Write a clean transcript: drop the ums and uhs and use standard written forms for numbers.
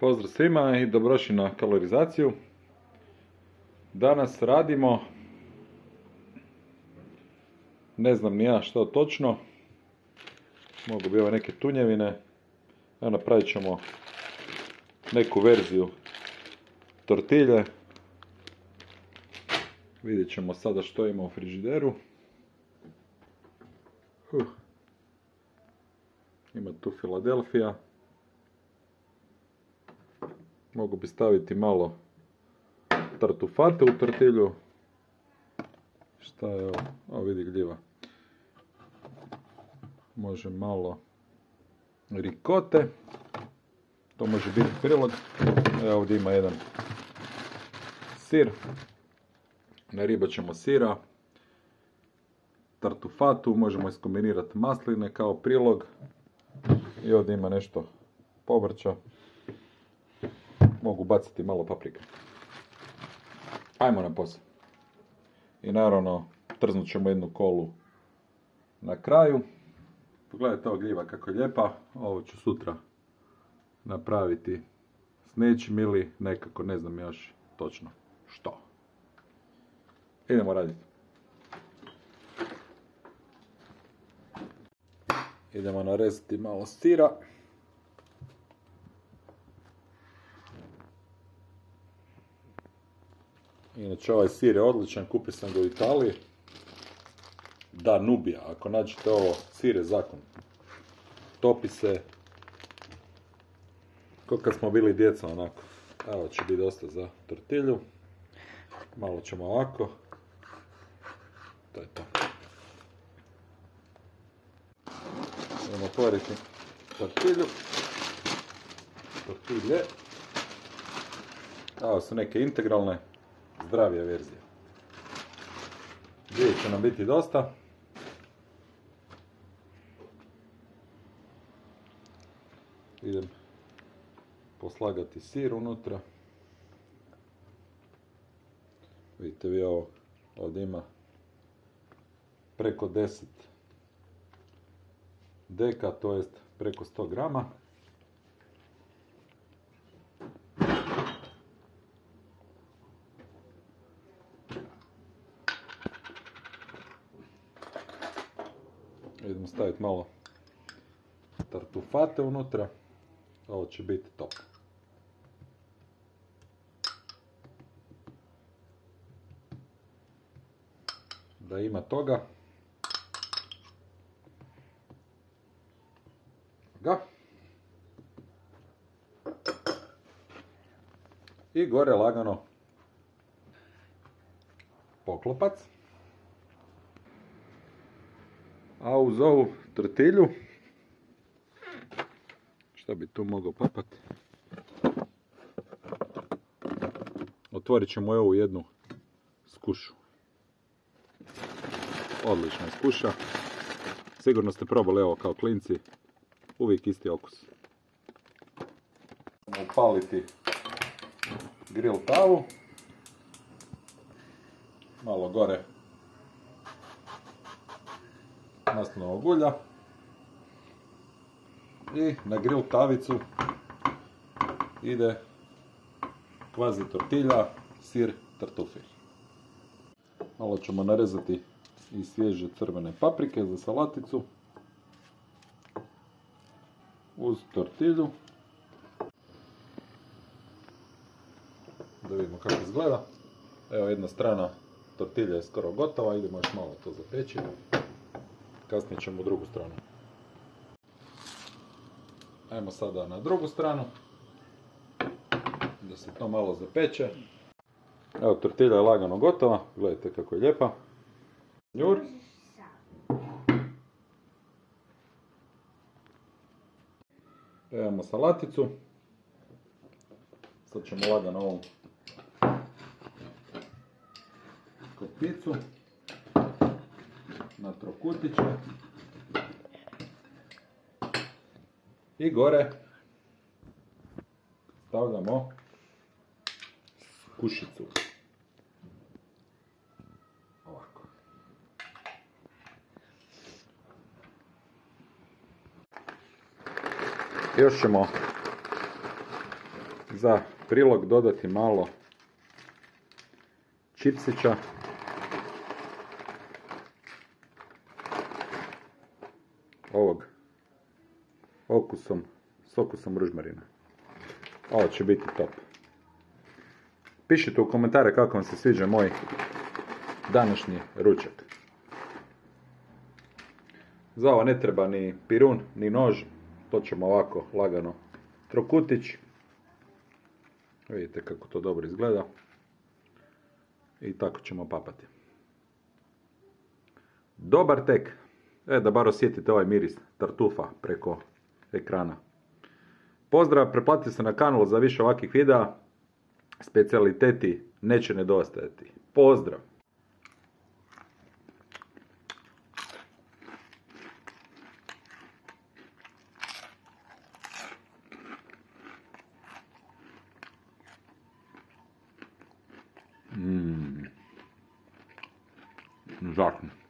Pozdrav svima i dobrodošli na kalorizaciju. Danas radimo, ne znam ni ja što točno, mogu bi ove neke tunjevine. Evo, napravit ćemo neku verziju tortilje. Vidjet ćemo sada što ima u frižideru. Ima tu Filadelfija. Mogu bi staviti malo tartufate u tortilju. Šta je ovo? Ovo vidi gljiva. Može malo rikote. To može biti prilog. Evo ovdje ima jedan sir. Naribat ćemo sira. Tartufatu. Možemo iskombinirati masline kao prilog. I ovdje ima nešto povrća. Mogu baciti malo paprike. Ajmo na posao. I naravno trznut ćemo jednu kolu na kraju. Pogledajte ovo gljiva kako je lijepa. Ovo ću sutra napraviti s nečim ili nekako, ne znam još točno što. Idemo raditi. Idemo narezati malo sira. Inače ovaj sir je odličan, kupio sam ga u Italiji. Danubija, ako nađete ovo, sir je zakon. Topi se kao kad smo bili djeca onako. Evo će biti dosta za tortilju. Malo ćemo ovako. To je to. Idemo otvoriti tortilju. Tortilje. Evo su neke integralne. Zdravija verzija. Dvije će nam biti dosta. Idem poslagati sir unutra. Vidite vi ovo, ovdje ima preko 10 deka, to jest preko 100 grama. Idemo staviti malo tartufate unutra. Ovo će biti top. Da ima toga. I gore lagano poklopac. A uz ovu tortilju, šta bi tu mogao papati? Otvorit ćemo ovu jednu skušu. Odlična skuša. Sigurno ste probali ovo kao klinci. Uvijek isti okus. Upaliti grill tavu. Malo gore maslinovog ulja i na grill tavicu ide kvazi tortilja, sir, tartufir. Malo ćemo narezati i svježe crvene paprike za salaticu uz tortilju. Da vidimo kako izgleda. Evo, jedna strana tortilja je skoro gotova, idemo još malo to zapeći. Kasnije ćemo u drugu stranu. Ajmo sada na drugu stranu. Da se to malo zapeče. Evo, tortilja je lagano gotova. Gledajte kako je lijepa. Njur. Imamo salaticu. Sad ćemo lagano ovu kopicu na trokutiće i gore stavljamo kušicu. Ovako. Još ćemo za prilog dodati malo čipsića. Ovog s okusom ružmarina. Ovo će biti top. Pišite u komentare kako vam se sviđa moj današnji ručak. Za ovo ne treba ni pirun, ni nož. To ćemo ovako lagano trokutić. Vidite kako to dobro izgleda. I tako ćemo papati. Dobar tek. Da bar osjetite ovaj miris tartufa preko ekrana. Pozdrav, pretplatite se na kanal za više ovakvih videa. Specijaliteti neće nedostajati. Pozdrav! Žarno.